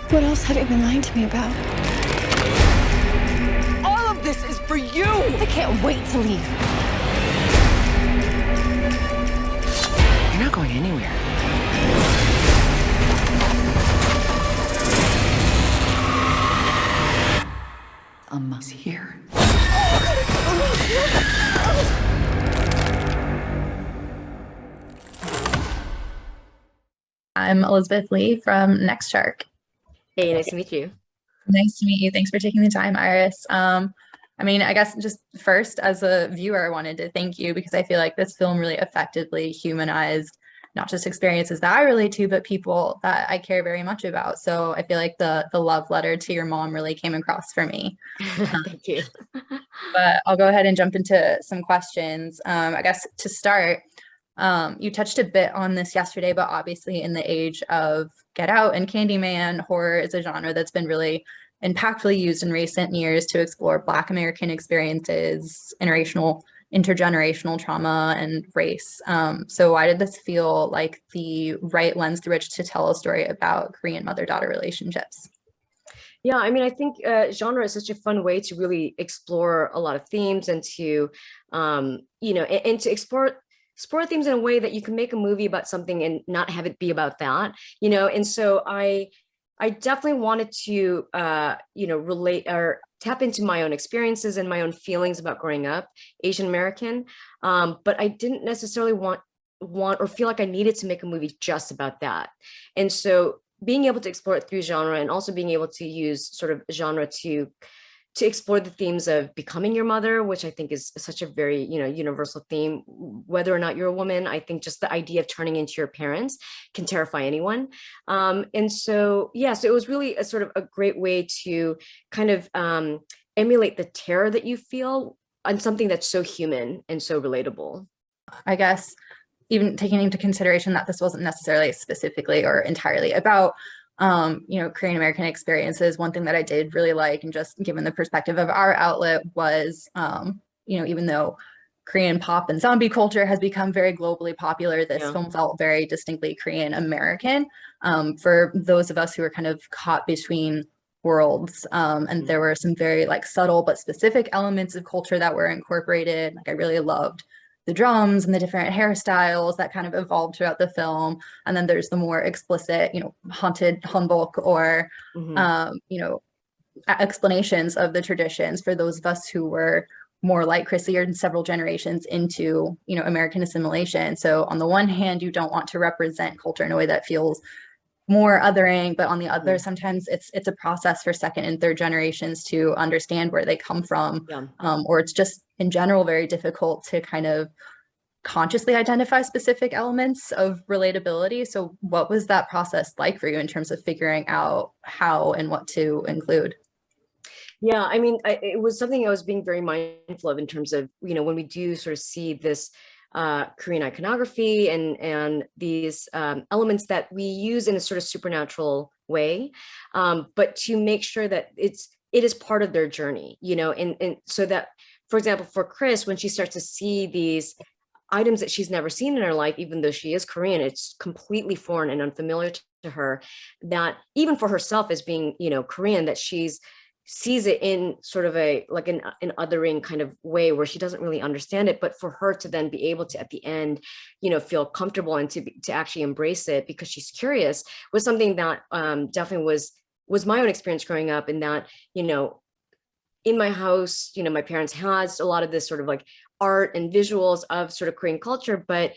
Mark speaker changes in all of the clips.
Speaker 1: What else have you been lying to me about?
Speaker 2: All of this is for you!
Speaker 1: I can't wait to leave.
Speaker 2: You're not going anywhere. Umma's here.
Speaker 3: I'm Elizabeth Lee from NextShark.
Speaker 4: Hey, nice to meet you.
Speaker 3: Nice to meet you. Thanks for taking the time, Iris. I guess just first, as a viewer, I wanted to thank you because I feel like this film really effectively humanized not just experiences that I relate to, but people that I care very much about. So I feel like the love letter to your mom really came across for me.
Speaker 4: Thank you.
Speaker 3: But I'll go ahead and jump into some questions. I guess to start, you touched a bit on this yesterday, but obviously in the age of Get Out and Candyman, horror is a genre that's been really impactfully used in recent years to explore Black American experiences, intergenerational trauma, and race. So why did this feel like the right lens through which to tell a story about Korean mother-daughter relationships?
Speaker 4: Yeah, I think genre is such a fun way to really explore a lot of themes and to, and to explore themes in a way that you can make a movie about something and not have it be about that, and so I definitely wanted to, relate or tap into my own experiences and my own feelings about growing up Asian American, but I didn't necessarily want or feel like I needed to make a movie just about that, and so being able to explore it through genre and also being able to use sort of genre to explore the themes of becoming your mother, which I think is such a very, universal theme, whether or not you're a woman. I think just the idea of turning into your parents can terrify anyone. And so, yeah, so it was really a sort of a great way to kind of emulate the terror that you feel on something that's so human and so relatable.
Speaker 3: I guess even taking into consideration that this wasn't necessarily specifically or entirely about Korean American experiences, one thing that I did really like, and just given the perspective of our outlet, was, even though Korean pop and zombie culture has become very globally popular, this film felt very distinctly Korean American for those of us who were kind of caught between worlds. And there were some very subtle but specific elements of culture that were incorporated. Like I really loved the drums and the different hairstyles that kind of evolved throughout the film. And then there's the more explicit, haunted hanbok or, explanations of the traditions for those of us who were more like Chrissy or several generations into, American assimilation. So on the one hand, you don't want to represent culture in a way that feels more othering, but on the other, sometimes it's a process for second and third generations to understand where they come from, or it's just in general very difficult to kind of consciously identify specific elements of relatability. So what was that process like for you in terms of figuring out how and what to include?
Speaker 4: Yeah, it was something I was being very mindful of in terms of, when we do sort of see this Korean iconography and these elements that we use in a sort of supernatural way, but to make sure that it is part of their journey, and so that, for example, for Chris, when she starts to see these items that she's never seen in her life, even though she is Korean, it's completely foreign and unfamiliar to her, that even for herself as being, Korean, that sees it in sort of an othering kind of way where she doesn't really understand it, but for her to then be able to at the end, feel comfortable and to actually embrace it because she's curious, was something that definitely was my own experience growing up. In that, in my house, my parents had a lot of this sort of like art and visuals of sort of Korean culture, but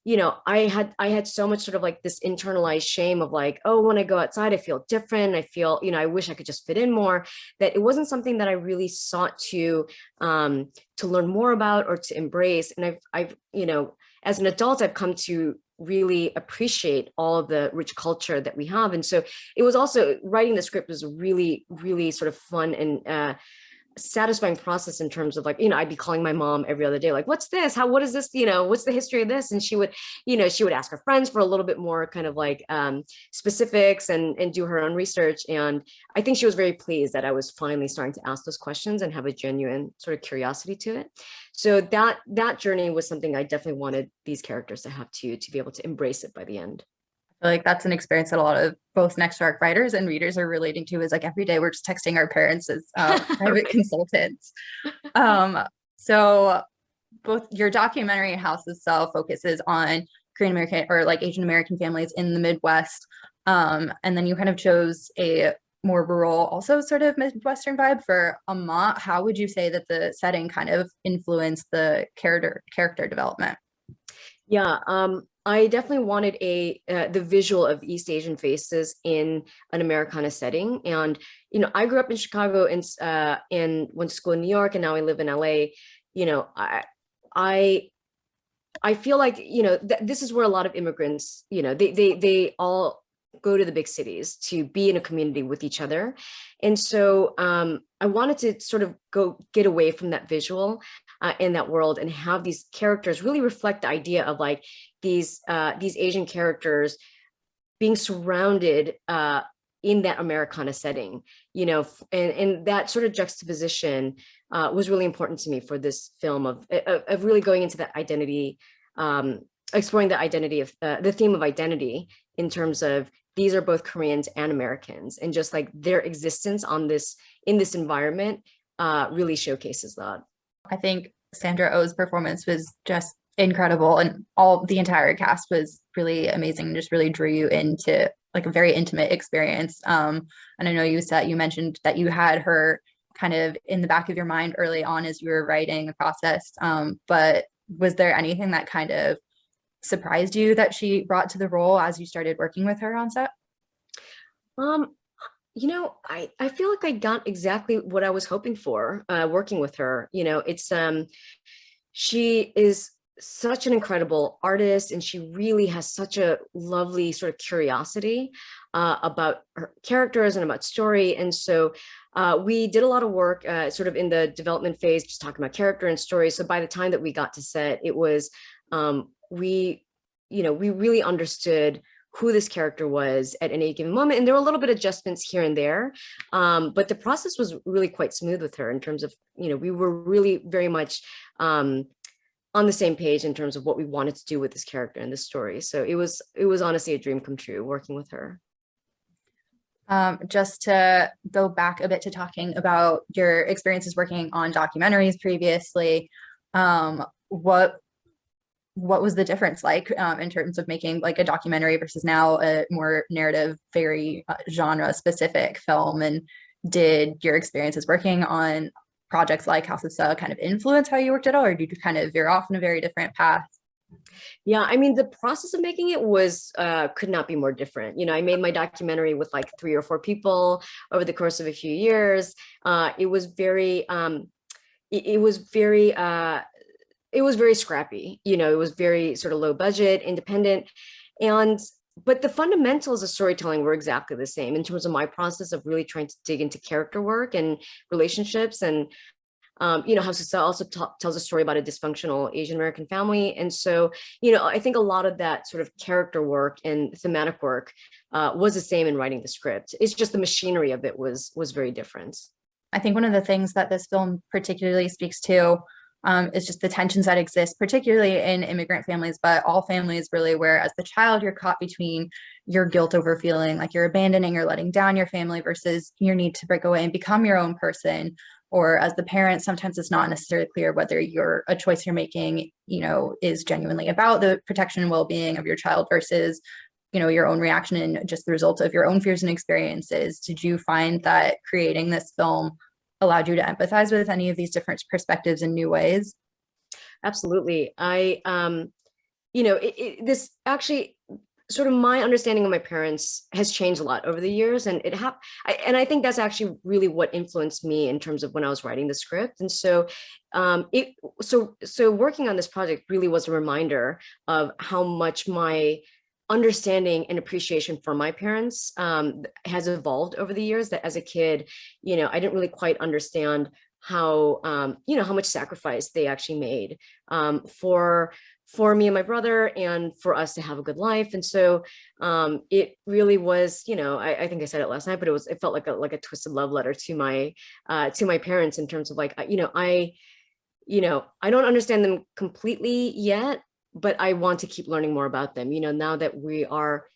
Speaker 4: I had so much sort of like this internalized shame of like, oh, when I go outside, I feel different. I feel, I wish I could just fit in more, that it wasn't something that I really sought to learn more about or to embrace. And I've, as an adult, I've come to really appreciate all of the rich culture that we have. And so it was also, writing the script was really, really sort of fun and satisfying process in terms of like, I'd be calling my mom every other day, like, what's this? What is this? What's the history of this? And she would ask her friends for a little bit more kind of like specifics and do her own research. And I think she was very pleased that I was finally starting to ask those questions and have a genuine sort of curiosity to it. So that journey was something I definitely wanted these characters to have to be able to embrace it by the end.
Speaker 3: feel like that's an experience that a lot of both NextShark writers and readers are relating to, is like every day we're just texting our parents as private
Speaker 4: Right.
Speaker 3: consultants. Um, so both your documentary House itself focuses on Korean American or like Asian American families in the Midwest. And then you kind of chose a more rural, also sort of Midwestern vibe for Umma. How would you say that the setting kind of influenced the character development?
Speaker 4: Yeah, I definitely wanted the visual of East Asian faces in an Americana setting. And I grew up in Chicago and went to school in New York, and now I live in LA. You know, I I feel like this is where a lot of immigrants, they all go to the big cities to be in a community with each other. And so I wanted to sort of get away from that visual in that world and have these characters really reflect the idea of like these Asian characters being surrounded in that Americana setting, and that sort of juxtaposition was really important to me for this film of really going into that identity, exploring the identity of the theme of identity in terms of these are both Koreans and Americans, and just like their existence in this environment really showcases that.
Speaker 3: I think Sandra Oh's performance was just incredible, and the entire cast was really amazing, just really drew you into like a very intimate experience. And I know you mentioned that you had her kind of in the back of your mind early on as you were writing the process. But was there anything that kind of surprised you that she brought to the role as you started working with her on set?
Speaker 4: I feel like I got exactly what I was hoping for working with her. She is such an incredible artist, and she really has such a lovely sort of curiosity about her characters and about story. And so we did a lot of work sort of in the development phase, just talking about character and story. So by the time that we got to set, it was we really understood who this character was at any given moment. And there were a little bit of adjustments here and there. But the process was really quite smooth with her in terms of, we were really very much on the same page in terms of what we wanted to do with this character and this story. So it was honestly a dream come true working with her.
Speaker 3: Just to go back a bit to talking about your experiences working on documentaries previously, what was the difference like in terms of making like a documentary versus now a more narrative, very genre specific film? And did your experiences working on projects like House of Sa kind of influence how you worked at all, or did you kind of veer off in a very different path?
Speaker 4: Yeah, I mean, the process of making it was could not be more different. I made my documentary with like 3 or 4 people over the course of a few years. It was very it was very scrappy. It was very sort of low budget, independent, but the fundamentals of storytelling were exactly the same in terms of my process of really trying to dig into character work and relationships. And House of Sa also tells a story about a dysfunctional Asian American family. And so, I think a lot of that sort of character work and thematic work was the same in writing the script. It's just the machinery of it was very different.
Speaker 3: I think one of the things that this film particularly speaks to is just the tensions that exist, particularly in immigrant families, but all families really, where as the child, you're caught between your guilt over feeling like you're abandoning or letting down your family versus your need to break away and become your own person. Or as the parent, sometimes it's not necessarily clear whether a choice you're making, is genuinely about the protection and well-being of your child versus, your own reaction and just the result of your own fears and experiences. Did you find that creating this film allowed you to empathize with any of these different perspectives in new ways?
Speaker 4: Absolutely. This actually sort of my understanding of my parents has changed a lot over the years, and I think that's actually really what influenced me in terms of when I was writing the script. And so so working on this project really was a reminder of how much my understanding and appreciation for my parents has evolved over the years. That as a kid, I didn't really quite understand how how much sacrifice they actually made for me and my brother and for us to have a good life. And so it really was, I think I said it last night, but it felt like a twisted love letter to my parents in terms of like, I don't understand them completely yet, but I want to keep learning more about them. You know, now that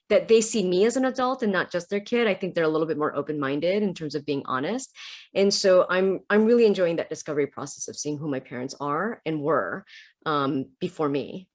Speaker 4: that they see me as an adult and not just their kid, I think they're a little bit more open-minded in terms of being honest. And so I'm really enjoying that discovery process of seeing who my parents are and were before me.